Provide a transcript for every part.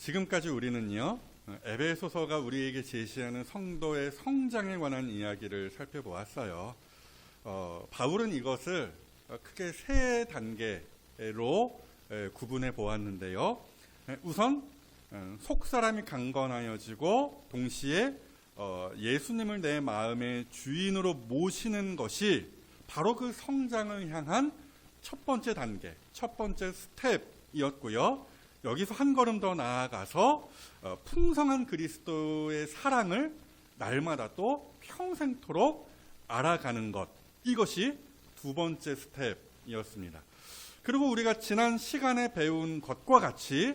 지금까지 우리는요, 에베소서가 우리에게 제시하는 성도의 성장에 관한 이야기를 살펴보았어요. 바울은 이것을 크게 세 단계로 구분해 보았는데요. 우선 속사람이 강건하여지고 동시에 예수님을 내 마음의 주인으로 모시는 것이 바로 그 성장을 향한 첫 번째 단계, 첫 번째 스텝이었고요. 여기서 한 걸음 더 나아가서 풍성한 그리스도의 사랑을 날마다 또 평생토록 알아가는 것, 이것이 두 번째 스텝이었습니다. 그리고 우리가 지난 시간에 배운 것과 같이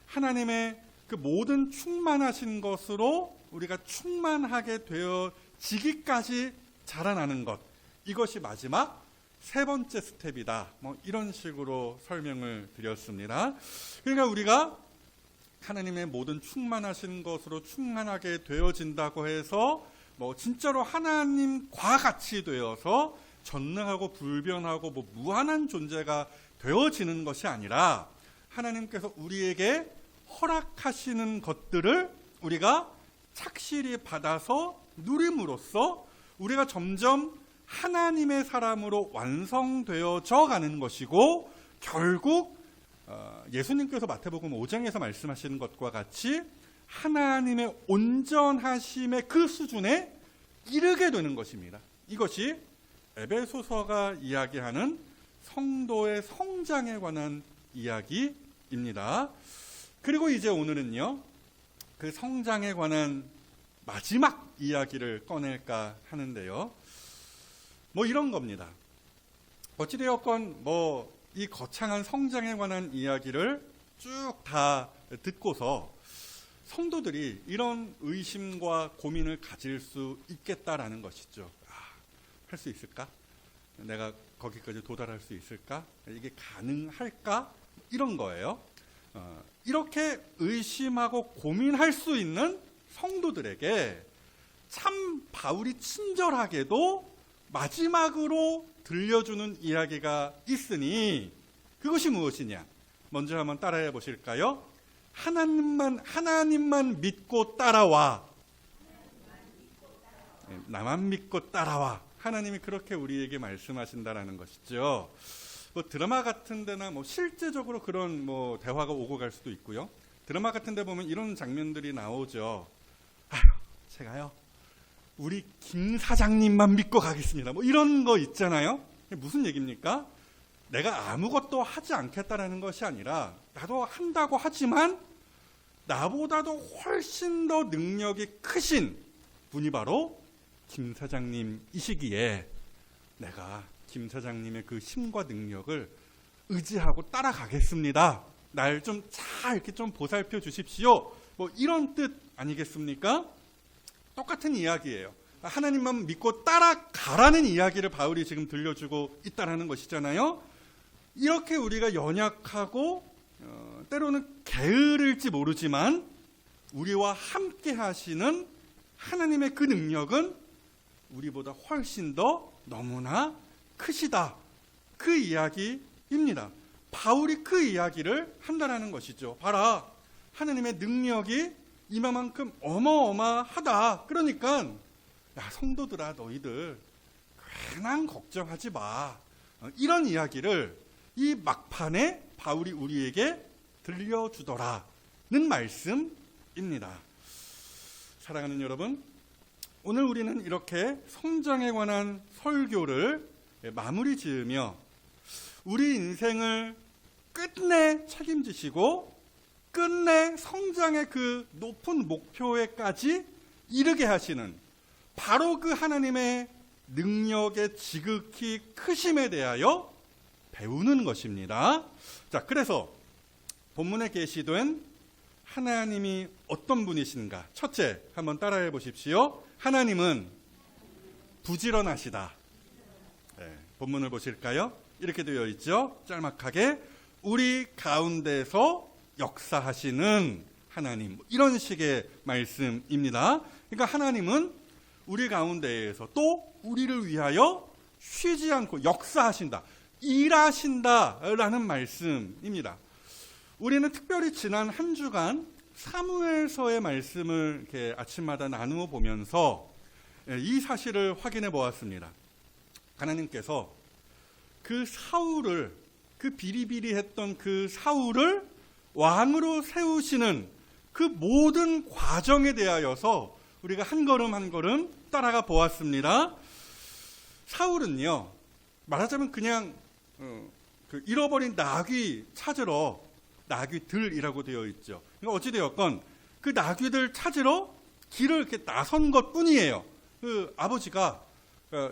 하나님의 그 모든 충만하신 것으로 우리가 충만하게 되어지기까지 자라나는 것, 이것이 마지막 세 번째 스텝이다. 이런 식으로 설명을 드렸습니다. 그러니까 우리가 하나님의 모든 충만하신 것으로 충만하게 되어진다고 해서 진짜로 하나님과 같이 되어서 전능하고 불변하고 무한한 존재가 되어지는 것이 아니라 하나님께서 우리에게 허락하시는 것들을 우리가 착실히 받아서 누림으로써 우리가 점점 하나님의 사람으로 완성되어져 가는 것이고, 결국 예수님께서 마태복음 5장에서 말씀하시는 것과 같이 하나님의 온전하심의 그 수준에 이르게 되는 것입니다. 이것이 에베소서가 이야기하는 성도의 성장에 관한 이야기입니다. 그리고 이제 오늘은요, 그 성장에 관한 마지막 이야기를 꺼낼까 하는데요. 이런 겁니다. 어찌되었건 이 거창한 성장에 관한 이야기를 쭉 다 듣고서 성도들이 이런 의심과 고민을 가질 수 있겠다라는 것이죠. 할 수 있을까? 내가 거기까지 도달할 수 있을까? 이게 가능할까? 이런 거예요. 이렇게 의심하고 고민할 수 있는 성도들에게 참 바울이 친절하게도 마지막으로 들려주는 이야기가 있으니 그것이 무엇이냐? 먼저 한번 따라해 보실까요? 하나님만 믿고 따라와. 나만 믿고 따라와. 하나님이 그렇게 우리에게 말씀하신다라는 것이죠. 드라마 같은 데나 실제적으로 그런 대화가 오고 갈 수도 있고요. 드라마 같은 데 보면 이런 장면들이 나오죠. 제가요, 우리 김 사장님만 믿고 가겠습니다. 이런 거 있잖아요. 무슨 얘기입니까? 내가 아무것도 하지 않겠다라는 것이 아니라 나도 한다고 하지만 나보다도 훨씬 더 능력이 크신 분이 바로 김 사장님이시기에 내가 김 사장님의 그 힘과 능력을 의지하고 따라가겠습니다. 날 좀 잘 이렇게 좀 보살펴 주십시오. 이런 뜻 아니겠습니까? 똑같은 이야기예요. 하나님만 믿고 따라가라는 이야기를 바울이 지금 들려주고 있다는 것이잖아요. 이렇게 우리가 연약하고 때로는 게으를지 모르지만 우리와 함께 하시는 하나님의 그 능력은 우리보다 훨씬 더 너무나 크시다. 그 이야기입니다. 바울이 그 이야기를 한다는 것이죠. 봐라, 하나님의 능력이 이만큼 어마어마하다. 그러니까 야, 성도들아, 너희들 괜한 걱정하지 마. 이런 이야기를 이 막판에 바울이 우리에게 들려주더라는 말씀입니다. 사랑하는 여러분, 오늘 우리는 이렇게 성장에 관한 설교를 마무리 지으며 우리 인생을 끝내 책임지시고 끝내 성장의 그 높은 목표에까지 이르게 하시는 바로 그 하나님의 능력의 지극히 크심에 대하여 배우는 것입니다. 자, 그래서 본문에 게시된 하나님이 어떤 분이신가? 첫째, 한번 따라해 보십시오. 하나님은 부지런하시다. 네, 본문을 보실까요? 이렇게 되어 있죠. 짤막하게 우리 가운데서 역사하시는 하나님, 이런 식의 말씀입니다. 그러니까 하나님은 우리 가운데에서 또 우리를 위하여 쉬지 않고 역사하신다, 일하신다라는 말씀입니다. 우리는 특별히 지난 한 주간 사무엘서의 말씀을 이렇게 아침마다 나누어 보면서 이 사실을 확인해 보았습니다. 하나님께서 그 사울을, 그 비리비리했던 그 사울을 왕으로 세우시는 그 모든 과정에 대하여서 우리가 한 걸음 한 걸음 따라가 보았습니다. 사울은요, 말하자면 그냥 그 잃어버린 나귀 찾으러, 나귀들이라고 되어 있죠. 그러니까 어찌되었건 그 나귀들 찾으러 길을 이렇게 나선 것 뿐이에요. 그 아버지가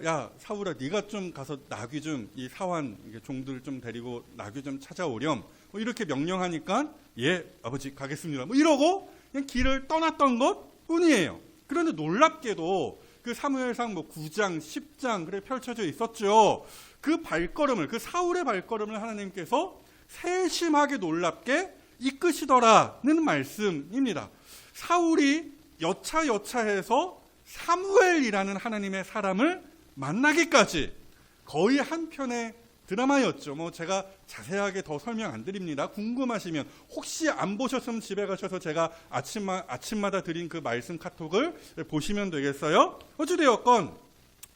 야 사울아, 네가 좀 가서 나귀 좀, 이 사환 종들 좀 데리고 나귀 좀 찾아오렴, 뭐 이렇게 명령하니까 예 아버지 가겠습니다, 뭐 이러고 그냥 길을 떠났던 것 뿐이에요. 그런데 놀랍게도 그 사무엘상 뭐 9장 10장 그래 펼쳐져 있었죠. 그 발걸음을, 그 사울의 발걸음을 하나님께서 세심하게 놀랍게 이끄시더라는 말씀입니다. 사울이 여차여차해서 사무엘이라는 하나님의 사람을 만나기까지 거의 한 편의 드라마였죠. 뭐 제가 자세하게 더 설명 안 드립니다. 궁금하시면 혹시 안 보셨으면 집에 가셔서 제가 아침마다 드린 그 말씀 카톡을 보시면 되겠어요. 어찌되었건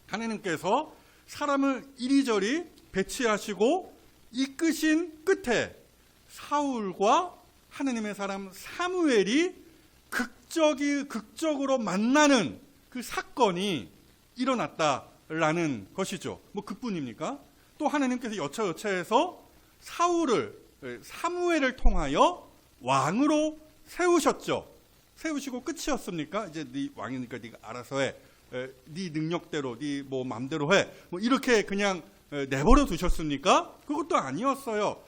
하나님께서 사람을 이리저리 배치하시고 이끄신 끝에 사울과 하나님의 사람 사무엘이 극적으로 만나는 그 사건이 일어났다라는 것이죠. 뭐 그뿐입니까? 또 하나님께서 여차여차해서 사무엘을 통하여 왕으로 세우셨죠. 세우시고 끝이었습니까? 이제 네 왕이니까 네가 알아서 해. 네 능력대로, 네 뭐 맘대로 해. 뭐 이렇게 그냥 내버려 두셨습니까? 그것도 아니었어요.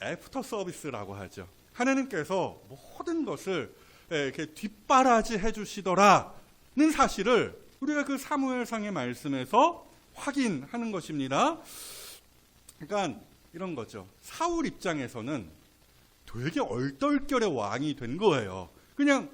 애프터 서비스라고 하죠. 하나님께서 모든 것을 이렇게 뒷바라지 해주시더라는 사실을 우리가 그 사무엘상의 말씀에서 확인하는 것입니다. 그러니까 이런 거죠. 사울 입장에서는 되게 얼떨결에 왕이 된 거예요. 그냥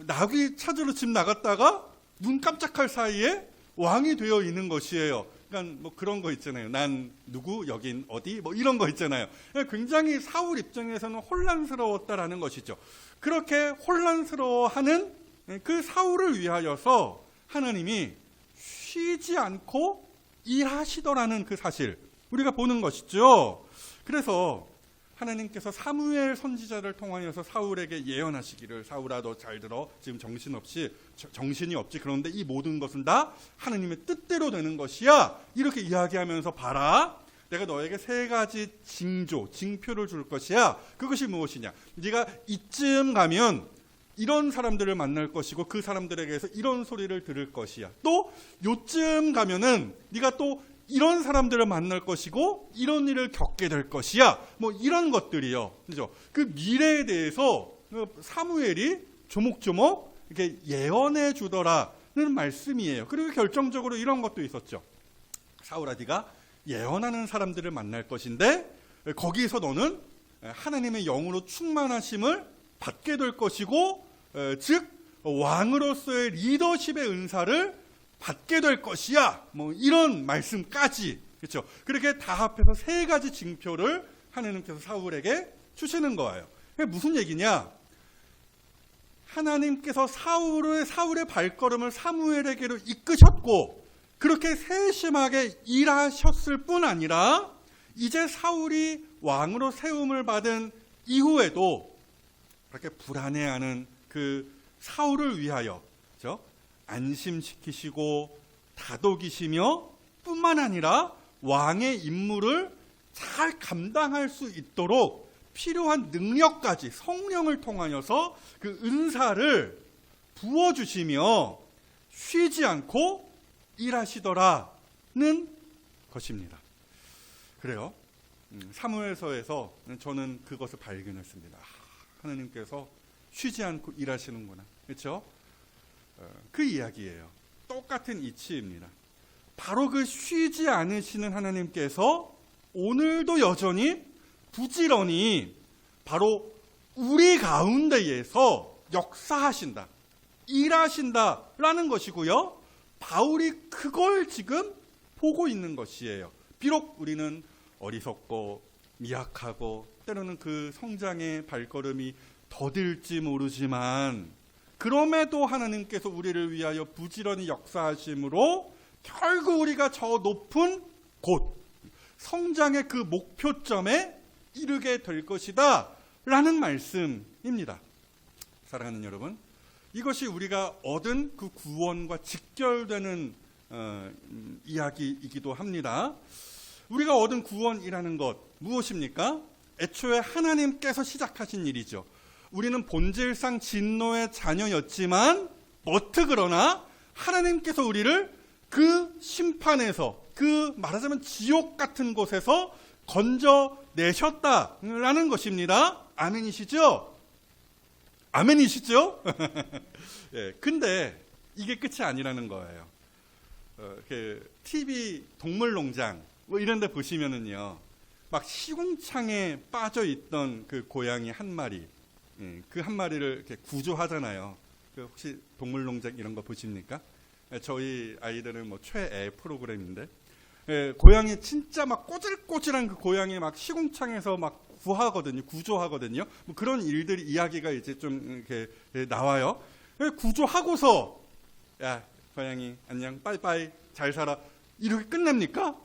나귀 찾으러 집 나갔다가 눈 깜짝할 사이에 왕이 되어 있는 것이에요. 그러니까 뭐 그런 거 있잖아요. 난 누구, 여긴 어디, 뭐 이런 거 있잖아요. 굉장히 사울 입장에서는 혼란스러웠다라는 것이죠. 그렇게 혼란스러워하는 그 사울을 위하여서 하나님이 쉬지 않고 일하시더라는 그 사실 우리가 보는 것이죠. 그래서 하나님께서 사무엘 선지자를 통하여서 사울에게 예언하시기를, 사울아 너 잘 들어, 지금 정신이 없지. 그런데 이 모든 것은 다 하나님의 뜻대로 되는 것이야. 이렇게 이야기하면서 봐라, 내가 너에게 3가지 징표를 줄 것이야. 그것이 무엇이냐? 네가 이쯤 가면 이런 사람들을 만날 것이고 그 사람들에게서 이런 소리를 들을 것이야. 또 요쯤 가면은 네가 또 이런 사람들을 만날 것이고 이런 일을 겪게 될 것이야. 뭐 이런 것들이요. 그죠? 그 미래에 대해서 사무엘이 조목조목 이렇게 예언해 주더라는 말씀이에요. 그리고 결정적으로 이런 것도 있었죠. 사울아, 네가 예언하는 사람들을 만날 것인데 거기에서 너는 하나님의 영으로 충만하심을 받게 될 것이고, 즉 왕으로서의 리더십의 은사를 받게 될 것이야. 뭐 이런 말씀까지, 그렇죠? 그렇게 다 합해서 3가지 징표를 하나님께서 사울에게 주시는 거예요. 그게 무슨 얘기냐? 하나님께서 사울의 발걸음을 사무엘에게로 이끄셨고 그렇게 세심하게 일하셨을 뿐 아니라 이제 사울이 왕으로 세움을 받은 이후에도 그렇게 불안해하는 그 사울을 위하여, 그렇죠? 안심시키시고 다독이시며 뿐만 아니라 왕의 임무를 잘 감당할 수 있도록 필요한 능력까지 성령을 통하여서 그 은사를 부어주시며 쉬지 않고 일하시더라는 것입니다. 그래요. 사무엘서에서 저는 그것을 발견했습니다. 하나님께서 쉬지 않고 일하시는구나. 그렇죠? 그 이야기예요. 똑같은 이치입니다. 바로 그 쉬지 않으시는 하나님께서 오늘도 여전히 부지런히 바로 우리 가운데에서 역사하신다, 일하신다라는 것이고요. 바울이 그걸 지금 보고 있는 것이에요. 비록 우리는 어리석고 미약하고 때로는 그 성장의 발걸음이 더딜지 모르지만 그럼에도 하나님께서 우리를 위하여 부지런히 역사하심으로 결국 우리가 저 높은 곳, 성장의 그 목표점에 이르게 될 것이다 라는 말씀입니다. 사랑하는 여러분, 이것이 우리가 얻은 그 구원과 직결되는 이야기이기도 합니다. 우리가 얻은 구원이라는 것 무엇입니까? 애초에 하나님께서 시작하신 일이죠. 우리는 본질상 진노의 자녀였지만 그러나 하나님께서 우리를 그 심판에서, 그 말하자면 지옥 같은 곳에서 건져내셨다라는 것입니다. 아멘이시죠? 아멘이시죠? 예, 근데 이게 끝이 아니라는 거예요. TV 동물농장 뭐 이런 데 보시면은요, 막 시궁창에 빠져 있던 그 고양이 한 마리, 그 한 마리를 이렇게 구조하잖아요. 혹시 동물농장 이런 거 보십니까? 저희 아이들은 뭐 최애 프로그램인데, 고양이 진짜 막 꼬질꼬질한 그 고양이 막 시궁창에서 막 구조하거든요. 뭐 그런 일들이 이야기가 이제 좀 이렇게 나와요. 구조하고서 야, 고양이 안녕, 빠이빠이, 잘 살아, 이렇게 끝납니까?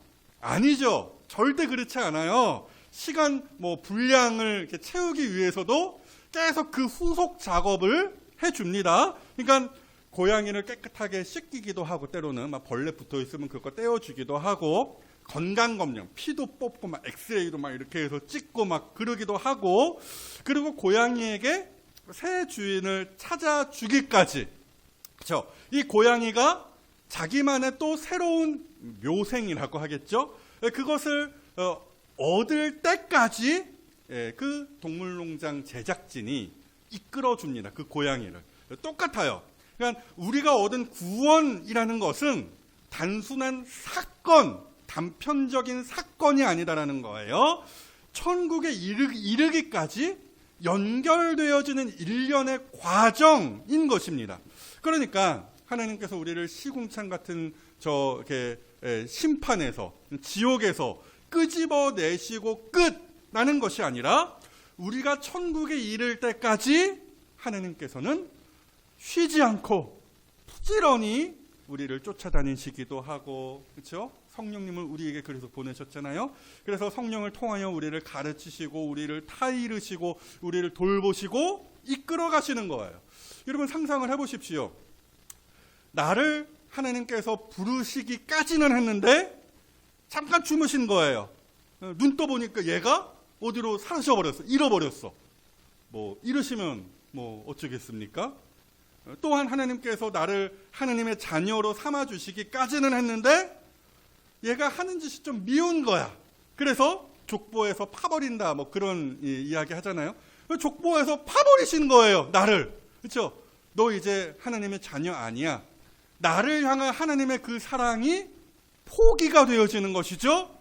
아니죠. 절대 그렇지 않아요. 시간 분량을 이렇게 채우기 위해서도 계속 그 후속 작업을 해줍니다. 그러니까 고양이를 깨끗하게 씻기기도 하고, 때로는 막 벌레 붙어 있으면 그거 떼어주기도 하고, 건강검정, 피도 뽑고 막 엑스레이도 막 이렇게 해서 찍고 막 그러기도 하고, 그리고 고양이에게 새 주인을 찾아주기까지, 그렇죠? 이 고양이가 자기만의 또 새로운 묘생이라고 하겠죠? 그것을 얻을 때까지 그 동물농장 제작진이 이끌어줍니다. 그 고양이를. 똑같아요. 그러니까 우리가 얻은 구원이라는 것은 단순한 사건, 단편적인 사건이 아니다라는 거예요. 천국에 이르기까지 연결되어지는 일련의 과정인 것입니다. 그러니까 하나님께서 우리를 시궁창 같은 심판에서, 지옥에서 끄집어내시고 끝나는 것이 아니라 우리가 천국에 이를 때까지 하나님께서는 쉬지 않고 부지런히 우리를 쫓아다니시기도 하고, 그렇죠? 성령님을 우리에게 그래서 보내셨잖아요. 그래서 성령을 통하여 우리를 가르치시고, 우리를 타이르시고, 우리를 돌보시고 이끌어 가시는 거예요. 여러분 상상을 해보십시오. 나를 하나님께서 부르시기까지는 했는데 잠깐 주무신 거예요. 눈 떠보니까 얘가 어디로 사라져버렸어. 잃어버렸어. 이러시면 어쩌겠습니까? 또한 하나님께서 나를 하나님의 자녀로 삼아주시기까지는 했는데 얘가 하는 짓이 좀 미운 거야. 그래서 족보에서 파버린다, 그런 이야기 하잖아요. 족보에서 파버리신 거예요, 나를. 그렇죠? 너 이제 하나님의 자녀 아니야. 나를 향한 하나님의 그 사랑이 포기가 되어지는 것이죠.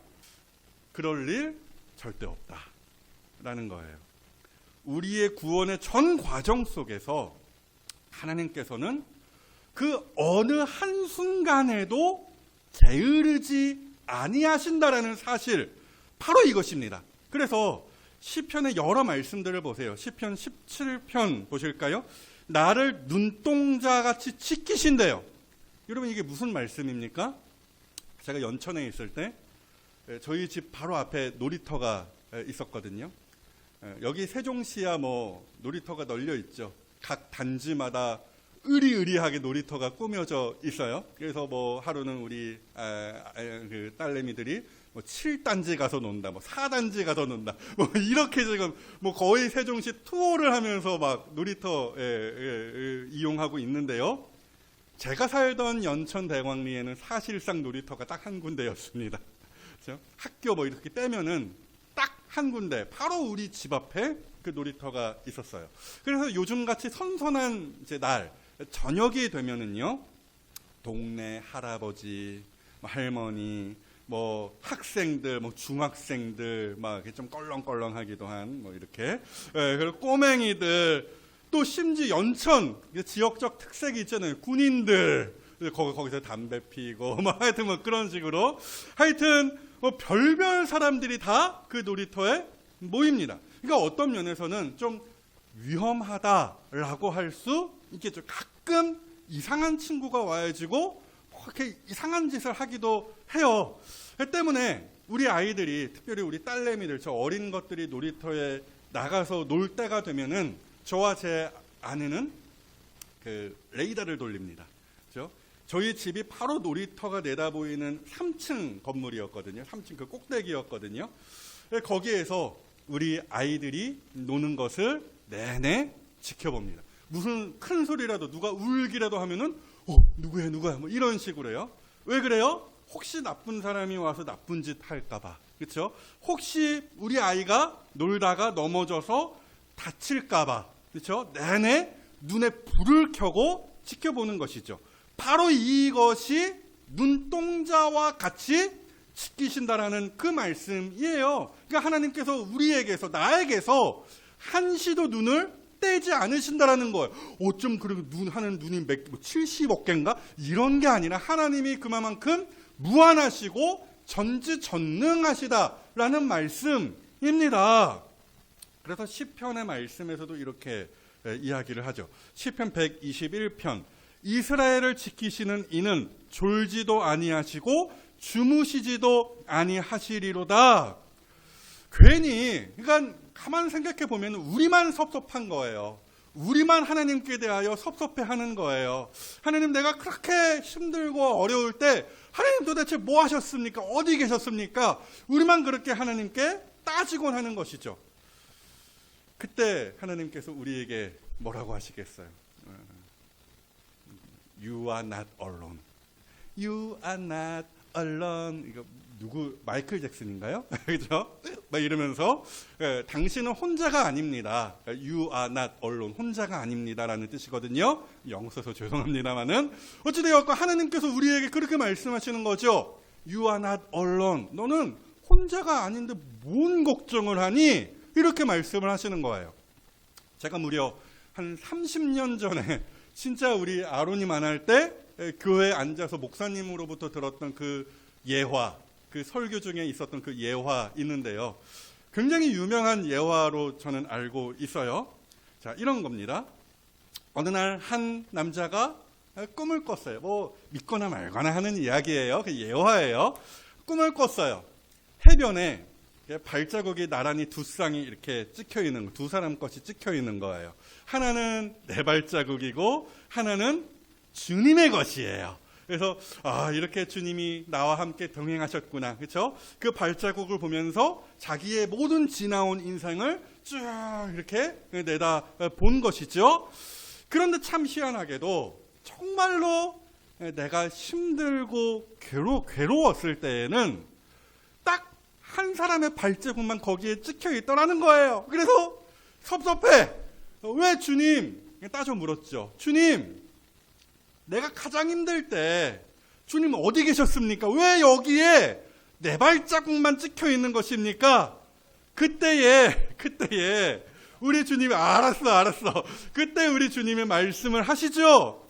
그럴 일 절대 없다라는 거예요. 우리의 구원의 전 과정 속에서 하나님께서는 그 어느 한순간에도 게으르지 아니하신다라는 사실, 바로 이것입니다. 그래서 시편의 여러 말씀들을 보세요. 시편 17편 보실까요? 나를 눈동자같이 지키신대요. 여러분 이게 무슨 말씀입니까? 제가 연천에 있을 때 저희 집 바로 앞에 놀이터가 있었거든요. 여기 세종시야 놀이터가 널려 있죠. 각 단지마다 으리으리하게 놀이터가 꾸며져 있어요. 그래서 하루는 우리 그 딸내미들이 7단지 가서 논다, 4단지 가서 논다, 이렇게 지금 거의 세종시 투어를 하면서 막 놀이터 이용하고 있는데요. 제가 살던 연천 대광리에는 사실상 놀이터가 딱 한 군데였습니다. 그렇죠? 학교 이렇게 떼면은 딱 한 군데, 바로 우리 집 앞에 그 놀이터가 있었어요. 그래서 요즘같이 선선한 날, 저녁이 되면은요, 동네 할아버지, 할머니, 학생들, 중학생들, 좀 껄렁껄렁하기도 한, 이렇게, 그리고 꼬맹이들, 또 심지어 연천, 지역적 특색이 있잖아요. 군인들, 거기서 담배 피고, 하여튼 그런 식으로. 하여튼, 별별 사람들이 다 그 놀이터에 모입니다. 그러니까 어떤 면에서는 좀 위험하다라고 할 수 있겠죠. 가끔 이상한 친구가 와가지고 이렇게 이상한 짓을 하기도 해요. 그 때문에 우리 아이들이, 특별히 우리 딸내미들, 저 어린 것들이 놀이터에 나가서 놀 때가 되면은 저와 제 아내는 그 레이더를 돌립니다. 그렇죠? 저희 집이 바로 놀이터가 내다보이는 3층 건물이었거든요. 3층 그 꼭대기였거든요. 거기에서 우리 아이들이 노는 것을 내내 지켜봅니다. 무슨 큰 소리라도 누가 울기라도 하면은 누구야 뭐 이런 식으로요. 왜 그래요? 혹시 나쁜 사람이 와서 나쁜 짓 할까봐. 그렇죠? 혹시 우리 아이가 놀다가 넘어져서 다칠까봐. 그렇죠? 내내 눈에 불을 켜고 지켜보는 것이죠. 바로 이것이 눈동자와 같이 지키신다라는 그 말씀이에요. 그러니까 하나님께서 우리에게서, 나에게서 한시도 눈을 떼지 않으신다라는 거예요. 어쩜 그리고 하는 눈이 70억 개인가? 이런 게 아니라 하나님이 그만큼 무한하시고 전지전능하시다라는 말씀입니다. 그래서 시편의 말씀에서도 이렇게 이야기를 하죠. 시편 121편, 이스라엘을 지키시는 이는 졸지도 아니하시고 주무시지도 아니하시리로다. 괜히, 그러니까 가만 생각해 보면 우리만 섭섭한 거예요. 우리만 하나님께 대하여 섭섭해하는 거예요. 하나님, 내가 그렇게 힘들고 어려울 때 하나님 도대체 뭐 하셨습니까? 어디 계셨습니까? 우리만 그렇게 하나님께 따지곤 하는 것이죠. 그때 하나님께서 우리에게 뭐라고 하시겠어요? You are not alone. You are not alone. 이거 누구, 마이클 잭슨인가요? 그죠? 막 이러면서 당신은 혼자가 아닙니다. You are not alone. 혼자가 아닙니다라는 뜻이거든요. 영어 써서 죄송합니다만은 어찌되었건 하나님께서 우리에게 그렇게 말씀하시는 거죠. You are not alone. 너는 혼자가 아닌데 뭔 걱정을 하니? 이렇게 말씀을 하시는 거예요. 제가 무려 한 30년 전에 진짜 우리 아로님 안 할 때 교회에 앉아서 목사님으로부터 들었던 그 예화, 그 설교 중에 있었던 그 예화 있는데요. 굉장히 유명한 예화로 저는 알고 있어요. 자, 이런 겁니다. 어느 날 한 남자가 꿈을 꿨어요. 뭐 믿거나 말거나 하는 이야기예요. 그 예화예요. 꿈을 꿨어요. 해변에 발자국이 나란히 두 쌍이 이렇게 찍혀 있는, 두 사람 것이 찍혀 있는 거예요. 하나는 내 발자국이고 하나는 주님의 것이에요. 그래서 이렇게 주님이 나와 함께 동행하셨구나. 그렇죠? 그 발자국을 보면서 자기의 모든 지나온 인생을 쭉 이렇게 내다 본 것이죠. 그런데 참 희한하게도 정말로 내가 힘들고 괴로웠을 때에는 딱 한 사람의 발자국만 거기에 찍혀 있더라는 거예요. 그래서 섭섭해. 왜 주님? 따져 물었죠. 주님, 내가 가장 힘들 때 주님 어디 계셨습니까? 왜 여기에 내 발자국만 찍혀 있는 것입니까? 그때에 우리 주님이 알았어. 그때 우리 주님이 말씀을 하시죠.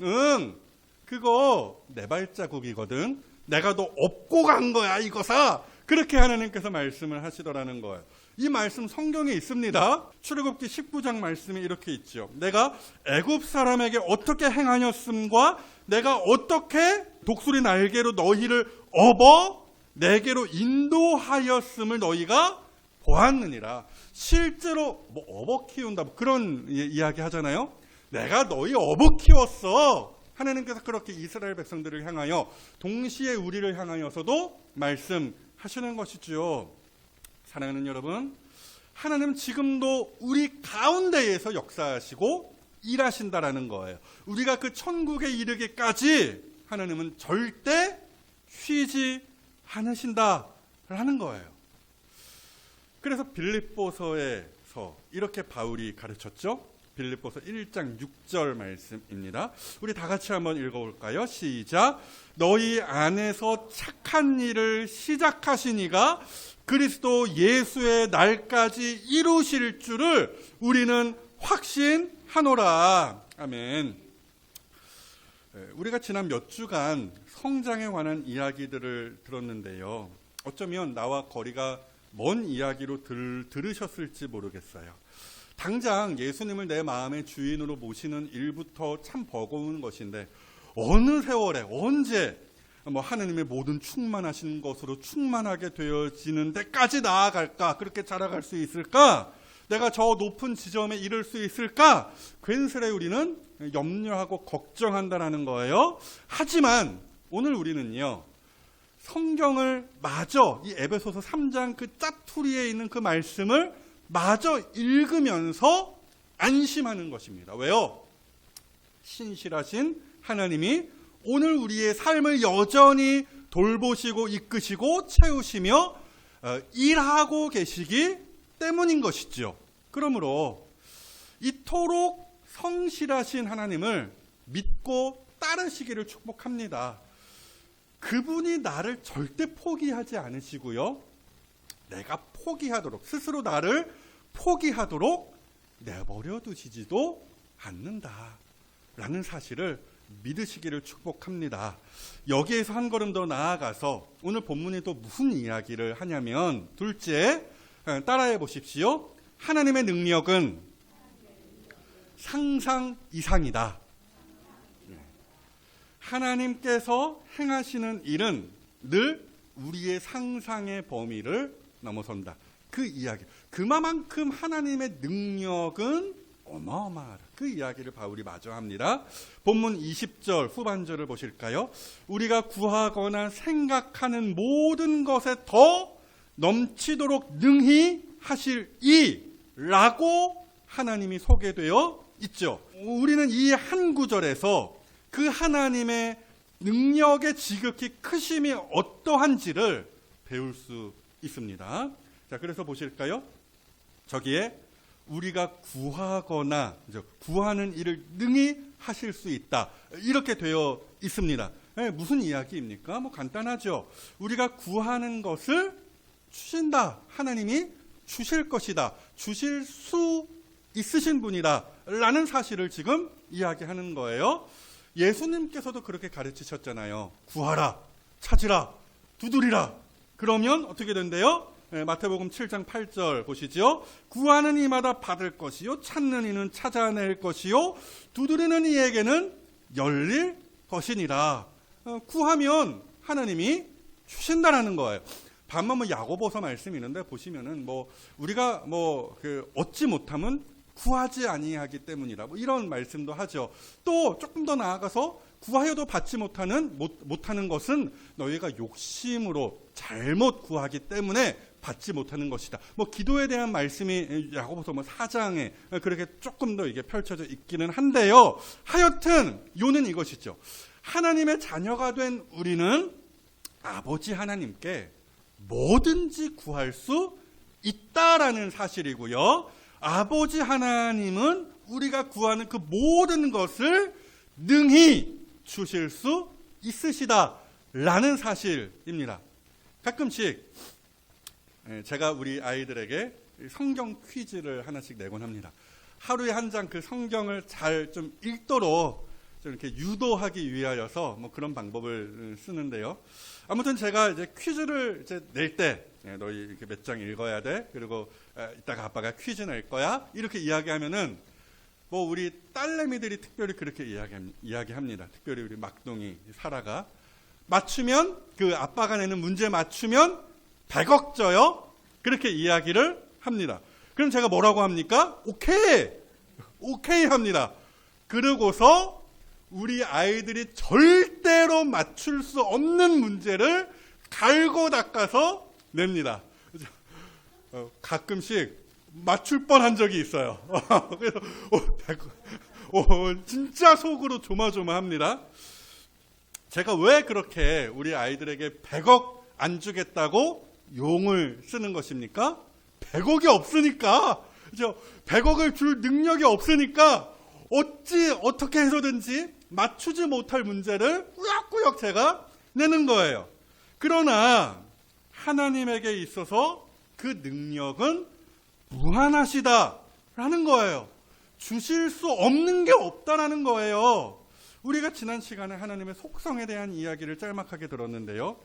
그거 내 발자국이거든. 내가 너 업고 간 거야, 이거사. 그렇게 하나님께서 말씀을 하시더라는 거예요. 이 말씀 성경에 있습니다. 출애굽기 19장 말씀이 이렇게 있죠. 내가 애굽 사람에게 어떻게 행하였음과 내가 어떻게 독수리 날개로 너희를 업어 내게로 인도하였음을 너희가 보았느니라. 실제로 뭐 업어 키운다 뭐 그런 이야기 하잖아요. 내가 너희 업어 키웠어. 하나님께서 그렇게 이스라엘 백성들을 향하여 동시에 우리를 향하여서도 말씀하시는 것이죠. 사랑하는 여러분, 하나님 지금도 우리 가운데에서 역사하시고 일하신다라는 거예요. 우리가 그 천국에 이르기까지 하나님은 절대 쉬지 않으신다라는 거예요. 그래서 빌립보서에서 이렇게 바울이 가르쳤죠. 빌립보서 1장 6절 말씀입니다. 우리 다 같이 한번 읽어볼까요? 시작. 너희 안에서 착한 일을 시작하신 이가 그리스도 예수의 날까지 이루실 줄을 우리는 확신하노라. 아멘. 우리가 지난 몇 주간 성장에 관한 이야기들을 들었는데요. 어쩌면 나와 거리가 먼 이야기로 들으셨을지 모르겠어요. 당장 예수님을 내 마음의 주인으로 모시는 일부터 참 버거운 것인데 어느 세월에 언제 하나님의 모든 충만하신 것으로 충만하게 되어지는 데까지 나아갈까? 그렇게 자라갈 수 있을까? 내가 저 높은 지점에 이를 수 있을까? 괜스레 우리는 염려하고 걱정한다라는 거예요. 하지만 오늘 우리는요, 성경을 마저 이 에베소서 3장 그 짜투리에 있는 그 말씀을 마저 읽으면서 안심하는 것입니다. 왜요? 신실하신 하나님이 오늘 우리의 삶을 여전히 돌보시고 이끄시고 채우시며 일하고 계시기 때문인 것이죠. 그러므로 이토록 성실하신 하나님을 믿고 따르시기를 축복합니다. 그분이 나를 절대 포기하지 않으시고요, 내가 포기하도록, 스스로 나를 포기하도록 내버려 두시지도 않는다 라는 사실을 믿으시기를 축복합니다. 여기에서 한 걸음 더 나아가서 오늘 본문이 또 무슨 이야기를 하냐면, 둘째, 따라해 보십시오. 하나님의 능력은 상상 이상이다. 하나님께서 행하시는 일은 늘 우리의 상상의 범위를 넘어선다. 그 이야기, 그만큼 하나님의 능력은 어마어마하다. 그 이야기를 바울이 마저 합니다. 본문 20절 후반절을 보실까요? 우리가 구하거나 생각하는 모든 것에 더 넘치도록 능히 하실 이라고 하나님이 소개되어 있죠. 우리는 이 한 구절에서 그 하나님의 능력의 지극히 크심이 어떠한지를 배울 수 있습니다. 자, 그래서 보실까요? 저기에 우리가 구하거나 구하는 일을 능히 하실 수 있다, 이렇게 되어 있습니다. 무슨 이야기입니까? 간단하죠. 우리가 구하는 것을 주신다. 하나님이 주실 것이다. 주실 수 있으신 분이다 라는 사실을 지금 이야기하는 거예요. 예수님께서도 그렇게 가르치셨잖아요. 구하라, 찾으라, 두드리라. 그러면 어떻게 된대요? 마태복음 7장 8절 보시죠. 구하는 이마다 받을 것이요, 찾는 이는 찾아낼 것이요, 두드리는 이에게는 열릴 것이니라. 구하면 하나님이 주신다라는 거예요. 반면 야고보서 말씀이 있는데 보시면은 우리가 얻지 못하면 구하지 아니하기 때문이라 이런 말씀도 하죠. 또 조금 더 나아가서 구하여도 받지 못하는 것은 너희가 욕심으로 잘못 구하기 때문에 받지 못하는 것이다. 기도에 대한 말씀이 야고보서 4장에 그렇게 조금 더 이게 펼쳐져 있기는 한데요. 하여튼 요는 이것이죠. 하나님의 자녀가 된 우리는 아버지 하나님께 뭐든지 구할 수 있다라는 사실이고요. 아버지 하나님은 우리가 구하는 그 모든 것을 능히 주실 수 있으시다라는 사실입니다. 가끔씩 제가 우리 아이들에게 성경 퀴즈를 하나씩 내곤 합니다. 하루에 한 장 그 성경을 잘 좀 읽도록 좀 이렇게 유도하기 위하여서 그런 방법을 쓰는데요. 아무튼 제가 이제 퀴즈를 이제 낼 때 너희 이렇게 몇 장 읽어야 돼. 그리고 이따가 아빠가 퀴즈 낼 거야. 이렇게 이야기하면은 우리 딸내미들이 특별히 그렇게 이야기합니다. 특별히 우리 막둥이 사라가 맞추면, 그 아빠가 내는 문제 맞추면 100억 줘요. 그렇게 이야기를 합니다. 그럼 제가 뭐라고 합니까? 오케이 합니다. 그러고서 우리 아이들이 절대로 맞출 수 없는 문제를 갈고 닦아서 냅니다. 가끔씩 맞출 뻔한 적이 있어요. 그래서 진짜 속으로 조마조마합니다. 제가 왜 그렇게 우리 아이들에게 100억 안 주겠다고 용을 쓰는 것입니까? 100억이 없으니까, 그죠? 100억을 줄 능력이 없으니까 어떻게 해서든지 맞추지 못할 문제를 꾸역꾸역 제가 내는 거예요. 그러나 하나님에게 있어서 그 능력은 무한하시다라는 거예요. 주실 수 없는 게 없다라는 거예요. 우리가 지난 시간에 하나님의 속성에 대한 이야기를 짤막하게 들었는데요.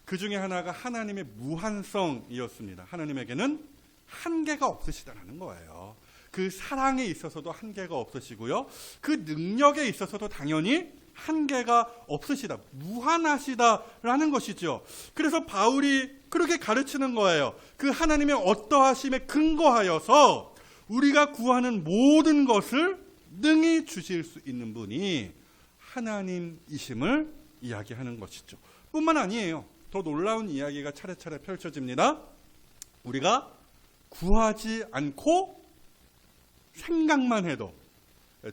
그 중에 하나가 하나님의 무한성이었습니다. 하나님에게는 한계가 없으시다라는 거예요. 그 사랑에 있어서도 한계가 없으시고요. 그 능력에 있어서도 당연히 한계가 없으시다. 무한하시다라는 것이죠. 그래서 바울이 그렇게 가르치는 거예요. 그 하나님의 어떠하심에 근거하여서 우리가 구하는 모든 것을 능히 주실 수 있는 분이 하나님이심을 이야기하는 것이죠. 뿐만 아니에요. 더 놀라운 이야기가 차례차례 펼쳐집니다. 우리가 구하지 않고 생각만 해도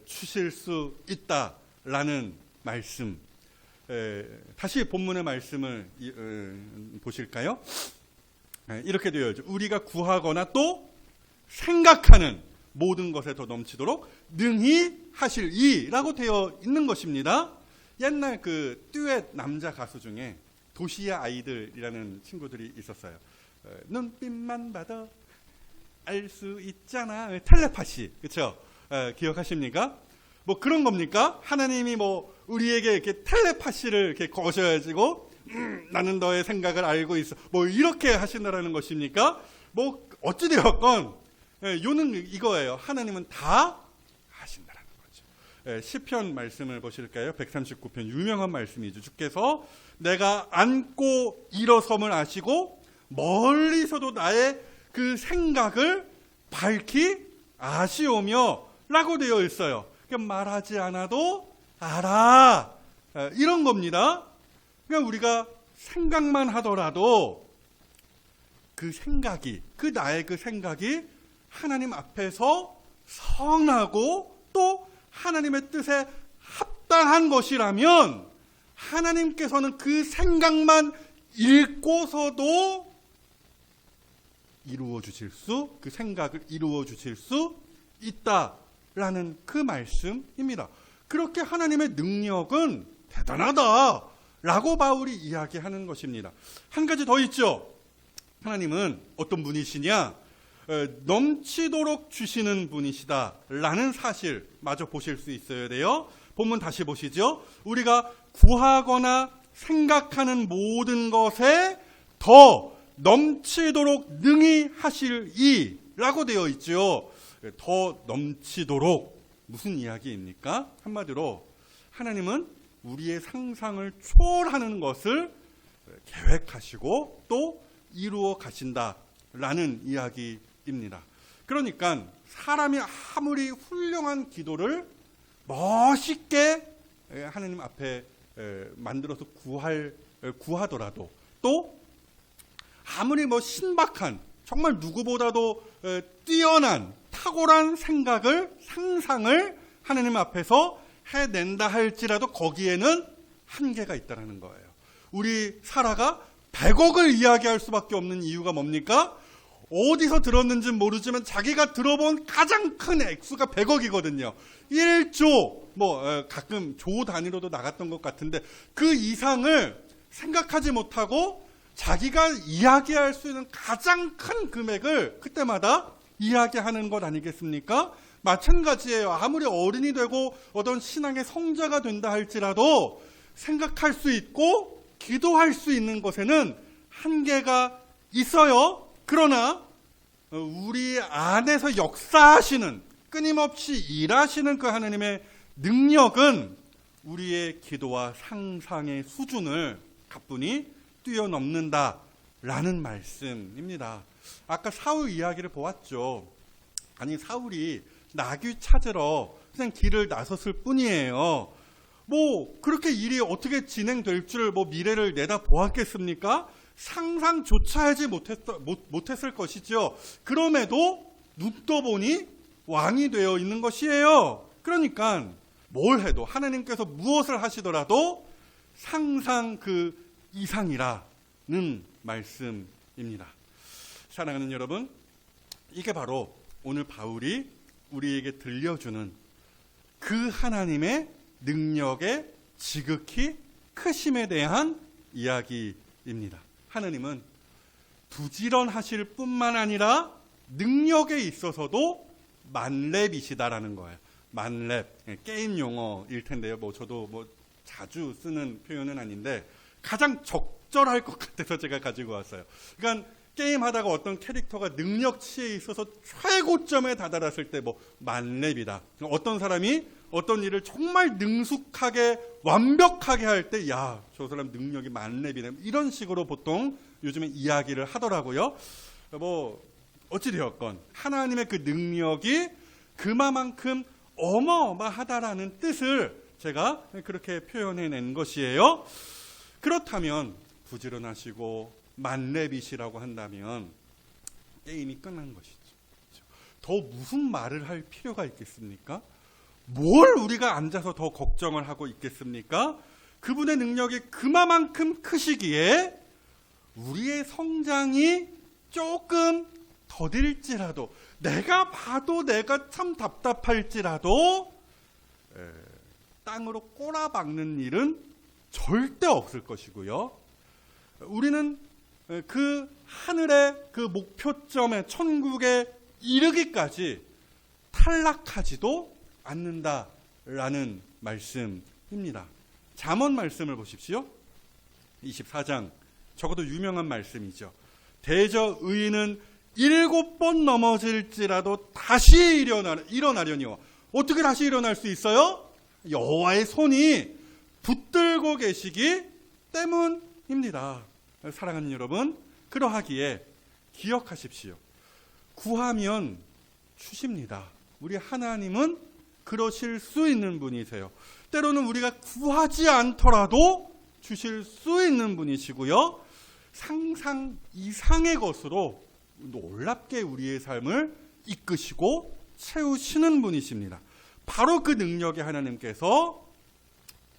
주실 수 있다라는 말씀. 다시 본문의 말씀을 보실까요? 이렇게 되어 있죠. 우리가 구하거나 또 생각하는 모든 것에 더 넘치도록 능히 하실 이라고 되어 있는 것입니다. 옛날 그 듀엣 남자 가수 중에 도시의 아이들이라는 친구들이 있었어요. 눈빛만 봐도 알 수 있잖아. 텔레파시. 그렇죠? 기억하십니까? 뭐 그런 겁니까? 하나님이 뭐 우리에게 이렇게 텔레파시를 이렇게 거셔가지고 나는 너의 생각을 알고 있어. 뭐 이렇게 하신다라는 것입니까? 뭐 어찌 되었건 요는 이거예요. 하나님은 다 하신다라는 거죠. 시편 말씀을 보실까요? 139편 유명한 말씀이죠. 주께서 내가 앉고 일어섬을 아시고 멀리서도 나의 그 생각을 밝히 아시오며 라고 되어 있어요. 그러니까 말하지 않아도 알아. 이런 겁니다. 그러니까 우리가 생각만 하더라도 그 생각이, 그 나의 그 생각이 하나님 앞에서 선하고 또 하나님의 뜻에 합당한 것이라면 하나님께서는 그 생각만 읽고서도 이루어 주실 수, 그 생각을 이루어 주실 수 있다라는 그 말씀입니다. 그렇게 하나님의 능력은 대단하다라고 바울이 이야기하는 것입니다. 한 가지 더 있죠. 하나님은 어떤 분이시냐? 넘치도록 주시는 분이시다라는 사실 마저 보실 수 있어야 돼요. 본문 다시 보시죠. 우리가 구하거나 생각하는 모든 것에 더 넘치도록 능히 하실 이라고 되어 있죠. 더 넘치도록 무슨 이야기입니까? 한마디로 하나님은 우리의 상상을 초월하는 것을 계획하시고 또 이루어 가신다라는 이야기입니다. 그러니까 사람이 아무리 훌륭한 기도를 멋있게 하나님 앞에 만들어서 구하더라도 또 아무리 뭐 신박한 정말 누구보다도 뛰어난 탁월한 상상을 하나님 앞에서 해낸다 할지라도 거기에는 한계가 있다는 거예요. 우리 사라가 100억을 이야기할 수밖에 없는 이유가 뭡니까? 어디서 들었는지는 모르지만 자기가 들어본 가장 큰 액수가 100억이거든요. 1조, 가끔 조 단위로도 나갔던 것 같은데 그 이상을 생각하지 못하고 자기가 이야기할 수 있는 가장 큰 금액을 그때마다 이야기하는 것 아니겠습니까? 마찬가지예요. 아무리 어른이 되고 어떤 신앙의 성자가 된다 할지라도 생각할 수 있고 기도할 수 있는 것에는 한계가 있어요. 그러나 우리 안에서 역사하시는, 끊임없이 일하시는 그 하나님의 능력은 우리의 기도와 상상의 수준을 가뿐히 뛰어넘는다라는 말씀입니다. 아까 사울 이야기를 보았죠. 아니 사울이 나귀 찾으러 그냥 길을 나섰을 뿐이에요. 뭐 그렇게 일이 어떻게 진행될 줄 미래를 내다 보았겠습니까? 상상조차 하지 못했을 것이죠. 그럼에도 눈 떠보니 왕이 되어 있는 것이에요. 그러니까 뭘 해도 하나님께서 무엇을 하시더라도 상상 그 이상이라는 말씀입니다. 사랑하는 여러분, 이게 바로 오늘 바울이 우리에게 들려주는 그 하나님의 능력의 지극히 크심에 대한 이야기입니다. 하나님은 부지런하실 뿐만 아니라 능력에 있어서도 만렙이시다라는 거예요. 만렙, 게임 용어일 텐데요. 저도 자주 쓰는 표현은 아닌데 가장 적절할 것 같아서 제가 가지고 왔어요. 그러니까 게임하다가 어떤 캐릭터가 능력치에 있어서 최고점에 다다랐을 때 뭐 만렙이다. 어떤 사람이 어떤 일을 정말 능숙하게 완벽하게 할 때 야, 저 사람 능력이 만렙이네. 이런 식으로 보통 요즘에 이야기를 하더라고요. 뭐 어찌되었건 하나님의 그 능력이 그만큼 어마어마하다라는 뜻을 제가 그렇게 표현해낸 것이에요. 그렇다면 부지런하시고 만렙이시라고 한다면 게임이 끝난 것이죠. 더 무슨 말을 할 필요가 있겠습니까? 뭘 우리가 앉아서 더 걱정을 하고 있겠습니까? 그분의 능력이 그만큼 크시기에 우리의 성장이 조금 더딜지라도, 내가 봐도 내가 참 답답할지라도 땅으로 꼬라박는 일은 절대 없을 것이고요. 우리는 그 하늘의 그 목표점에 천국에 이르기까지 탈락하지도 않는다라는 말씀입니다. 잠언 말씀을 보십시오. 24장, 적어도 유명한 말씀이죠. 대저 의인은 7번 넘어질지라도 다시 일어나려니와. 어떻게 다시 일어날 수 있어요? 여호와의 손이 붙들고 계시기 때문입니다. 사랑하는 여러분, 그러하기에 기억하십시오. 구하면 주십니다. 우리 하나님은 그러실 수 있는 분이세요. 때로는 우리가 구하지 않더라도 주실 수 있는 분이시고요. 상상 이상의 것으로 놀랍게 우리의 삶을 이끄시고 채우시는 분이십니다. 바로 그 능력의 하나님께서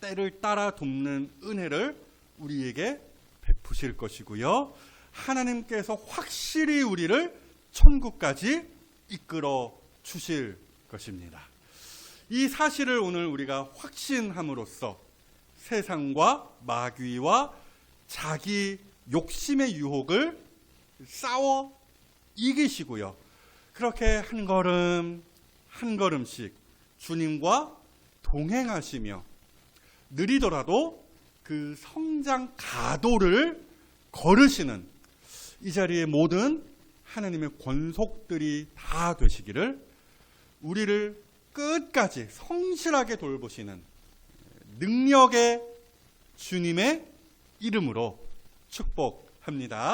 때를 따라 돕는 은혜를 우리에게 베푸실 것이고요. 하나님께서 확실히 우리를 천국까지 이끌어 주실 것입니다. 이 사실을 오늘 우리가 확신함으로써 세상과 마귀와 자기 욕심의 유혹을 싸워 이기시고요. 그렇게 한 걸음 한 걸음씩 주님과 동행하시며 느리더라도 그 성장 가도를 걸으시는 이 자리의 모든 하나님의 권속들이 다 되시기를, 우리를 끝까지 성실하게 돌보시는 능력의 주님의 이름으로 축복합니다.